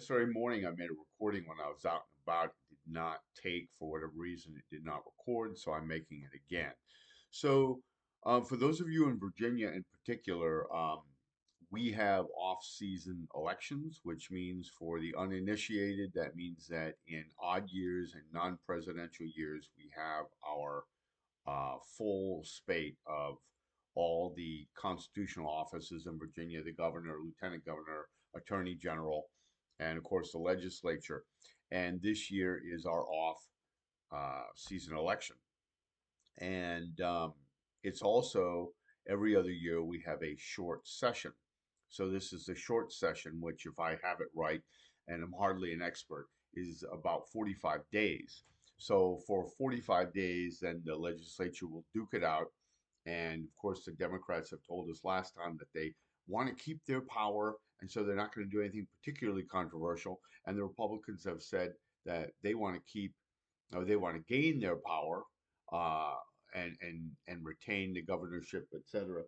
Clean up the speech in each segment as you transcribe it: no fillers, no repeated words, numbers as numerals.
Yesterday morning, I made a recording when I was out and about. It did not take, for whatever reason, it did not record, so I'm making it again. So, for those of you in Virginia in particular, we have off-season elections, which means for the uninitiated, that means that in odd years and non-presidential years, we have our full spate of all the constitutional offices in Virginia, the governor, lieutenant governor, attorney general, and of course the legislature. And this year is our off season election. And it's also every other year we have a short session. So this is a short session, which, if I have it right, and I'm hardly an expert, is about 45 days. So for 45 days, then the legislature will duke it out. And of course, the Democrats have told us last time that they want to keep their power, and so they're not going to do anything particularly controversial. And the Republicans have said that they want to keep, or they want to gain their power, uh, and retain the governorship, etc.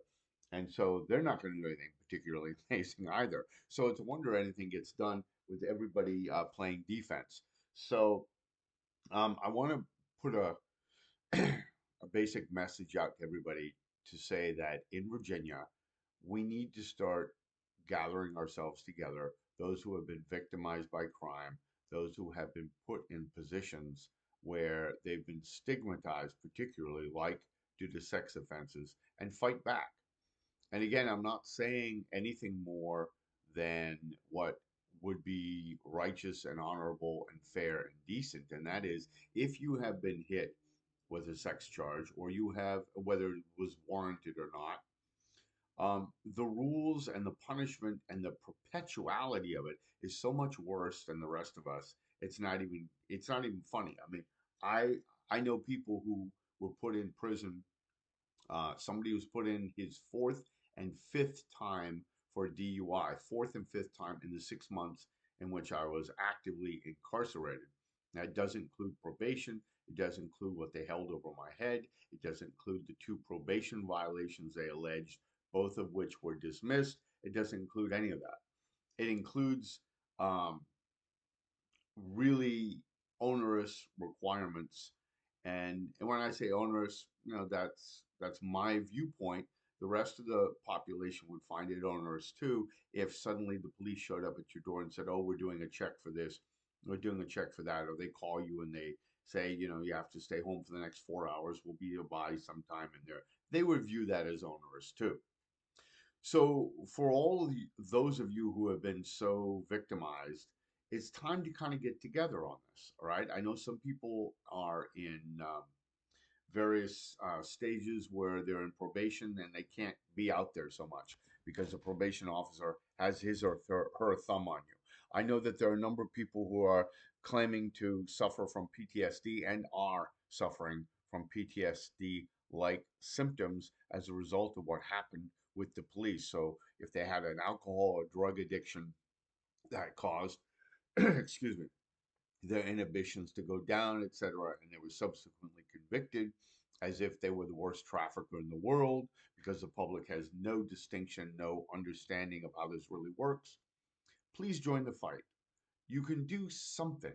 And so they're not going to do anything particularly amazing either. So it's a wonder anything gets done with everybody playing defense. So I want to put a basic message out to everybody to say that in Virginia, we need to start gathering ourselves together, those who have been victimized by crime, those who have been put in positions where they've been stigmatized, particularly like due to sex offenses, and fight back. And again, I'm not saying anything more than what would be righteous and honorable and fair and decent. And that is, if you have been hit with a sex charge, or you have, whether it was warranted or not, the rules and the punishment and the perpetuality of it is so much worse than the rest of us. It's not even funny. I mean, I I know people who were put in prison. Somebody was put in his fourth and fifth time for DUI, fourth and fifth time in the 6 months in which I was actively incarcerated. That doesn't include probation. It does include what they held over my head. It does include the two probation violations they alleged, both of which were dismissed. It doesn't include any of that. It includes um, really onerous requirements. And when I say onerous, that's my viewpoint. The rest of the population would find it onerous too if suddenly the police showed up at your door and said, "Oh, we're doing a check for this, we're doing a check for that," or they call you and they say, you have to stay home for the next 4 hours. We'll be by sometime in there. They would view that as onerous too. So, for all those of you who have been so victimized, it's time to kind of get together on this. All right. I know some people are in various stages where they're in probation and they can't be out there so much because the probation officer has his or her thumb on you. I know that there are a number of people who are claiming to suffer from PTSD and are suffering from PTSD like symptoms as a result of what happened with the police. So if they had an alcohol or drug addiction that caused, excuse me, their inhibitions to go down, etc., and they were subsequently convicted as if they were the worst trafficker in the world because the public has no distinction, no understanding of how this really works. Please join the fight. You can do something.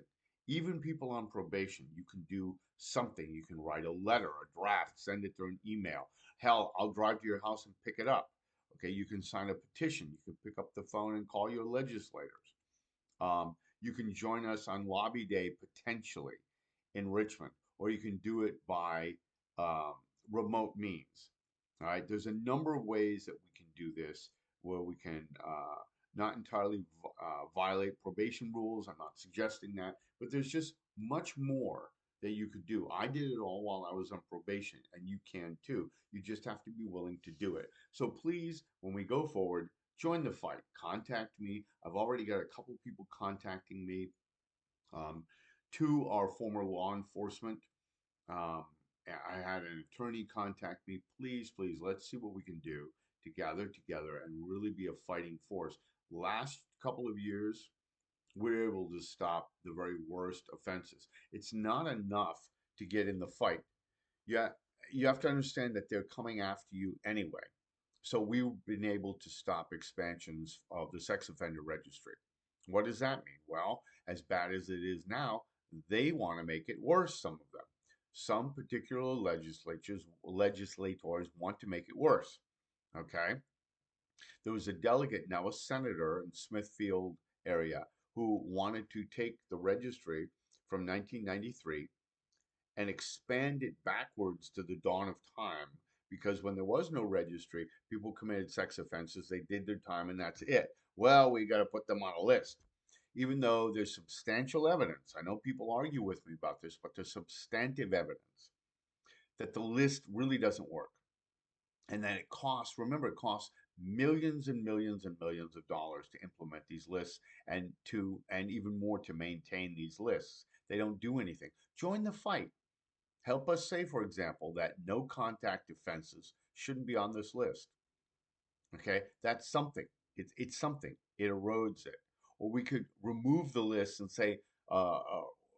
Even people on probation, you can do something. You can write a letter, a draft, send it through an email. Hell, I'll drive to your house and pick it up. Okay, you can sign a petition. You can pick up the phone and call your legislators. You can join us on Lobby Day potentially in Richmond, or you can do it by um, remote means. All right, there's a number of ways that we can do this where we can not entirely violate probation rules. I'm not suggesting that, but there's just much more that you could do. I did it all while I was on probation, and you can too. You just have to be willing to do it. So please, when we go forward, join the fight. Contact me. I've already got a couple people contacting me. Um, Two are former law enforcement. Um, I had an attorney contact me. Please, please, let's see what we can do to gather together and really be a fighting force. Last couple of years, we're able to stop the very worst offenses. It's not enough to get in the fight. Yeah, you have to understand that they're coming after you anyway. So we've been able to stop expansions of the sex offender registry. What does that mean? Well, as bad as it is now, they want to make it worse, some of them. Some particular legislators want to make it worse. Okay. There was a delegate, now a senator in Smithfield area, who wanted to take the registry from 1993 and expand it backwards to the dawn of time, because when there was no registry, people committed sex offenses, they did their time, and that's it. Well, we got to put them on a list. Even though there's substantial evidence, I know people argue with me about this, but there's substantive evidence that the list really doesn't work. And that it costs, remember, it costs millions and millions and millions of dollars to implement these lists, and even more to maintain these lists. They don't do anything. Join the fight. Help us say, for example, that no contact offenses shouldn't be on this list. Okay, that's something. It's something. It erodes it. Or we could remove the list and say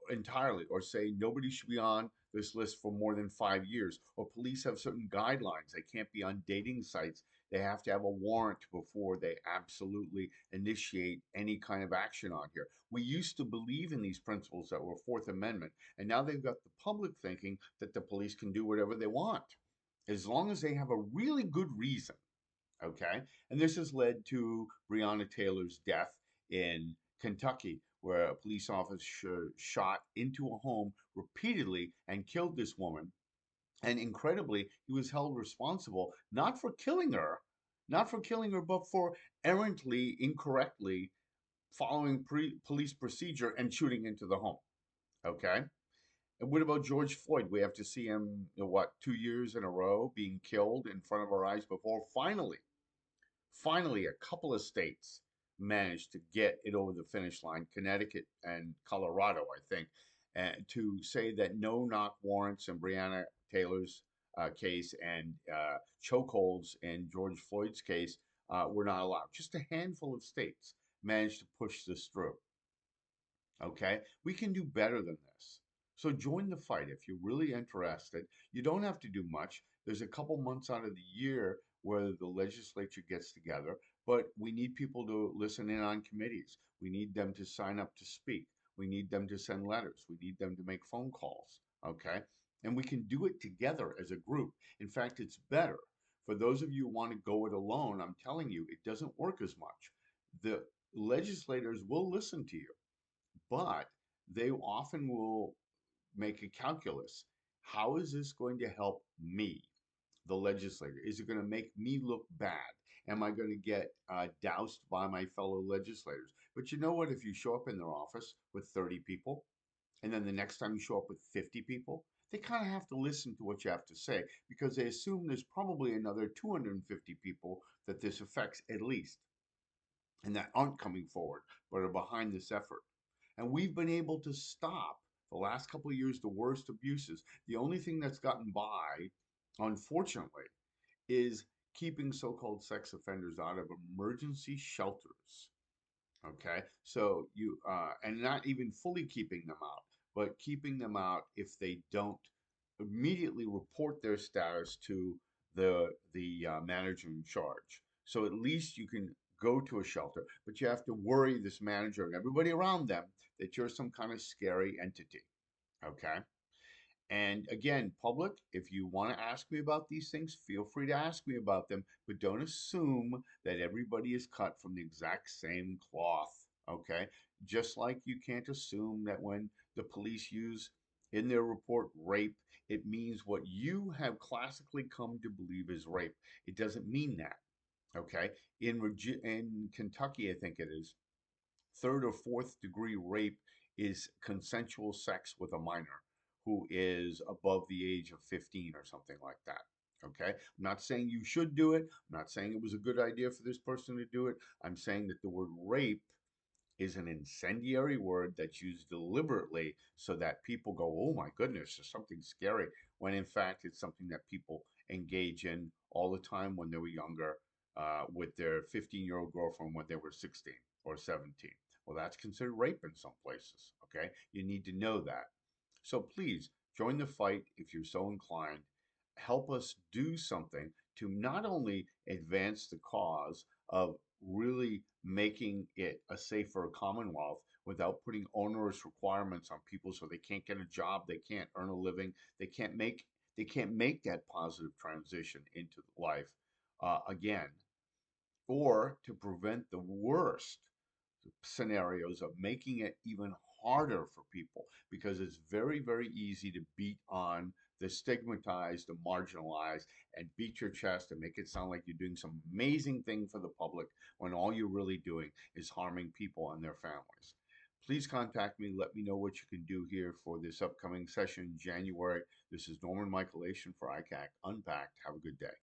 entirely, or say nobody should be on this list for more than 5 years. Or police have certain guidelines. They can't be on dating sites. They have to have a warrant before they absolutely initiate any kind of action on here. We used to believe in these principles that were Fourth Amendment, and now they've got the public thinking that the police can do whatever they want, as long as they have a really good reason. Okay. And this has led to Breonna Taylor's death in Kentucky, where a police officer shot into a home repeatedly and killed this woman. And incredibly, he was held responsible not for killing her, but for errantly, incorrectly following police procedure and shooting into the home. Okay. And what about George Floyd? We have to see him, what, 2 years in a row being killed in front of our eyes before finally, a couple of states managed to get it over the finish line, Connecticut and Colorado, I think, to say that no knock warrants in Breonna Taylor's case and chokeholds in George Floyd's case were not allowed. Just a handful of states managed to push this through. Okay, we can do better than this. So join the fight if you're really interested. You don't have to do much. There's a couple months out of the year where the legislature gets together, but we need people to listen in on committees. We need them to sign up to speak. We need them to send letters. We need them to make phone calls. Okay, and we can do it together as a group. In fact, it's better. For those of you who want to go it alone, I'm telling you, it doesn't work as much. The legislators will listen to you, but they often will make a calculus. How is this going to help me, the legislator? Is it going to make me look bad? Am I going to get doused by my fellow legislators? But you know what? If you show up in their office with 30 people, and then the next time you show up with 50 people, they kind of have to listen to what you have to say, because they assume there's probably another 250 people that this affects at least, and that aren't coming forward, but are behind this effort. And we've been able to stop, the last couple of years, the worst abuses. The only thing that's gotten by, unfortunately, is keeping so-called sex offenders out of emergency shelters. Okay, so and not even fully keeping them out, but keeping them out if they don't immediately report their status to the manager in charge. So at least you can go to a shelter, but you have to worry this manager and everybody around them that you're some kind of scary entity. Okay. And again, public, if you want to ask me about these things, feel free to ask me about them, but don't assume that everybody is cut from the exact same cloth. Okay. Just like you can't assume that when the police use in their report rape, it means what you have classically come to believe is rape. It doesn't mean that. Okay. In Kentucky, I think it is, third or fourth degree rape is consensual sex with a minor who is above the age of 15 or something like that. Okay. I'm not saying you should do it. I'm not saying it was a good idea for this person to do it. I'm saying that the word rape is an incendiary word that's used deliberately so that people go, oh my goodness, there's something scary, when in fact it's something that people engage in all the time when they were younger, with their 15-year-old girlfriend when they were 16 or 17. Well, that's considered rape in some places. Okay. You need to know that. So please join the fight if you're so inclined. Help us do something to not only advance the cause of really making it a safer Commonwealth without putting onerous requirements on people so they can't get a job, they can't earn a living, they can't make they can't make that positive transition into life again, or to prevent the worst scenarios of making it even harder for people because it's very, very easy to beat on the stigmatized, the marginalized, and beat your chest and make it sound like you're doing some amazing thing for the public when all you're really doing is harming people and their families. Please contact me. Let me know what you can do here for this upcoming session in January. This is Norman Michael Ation for ICAC Unpacked. Have a good day.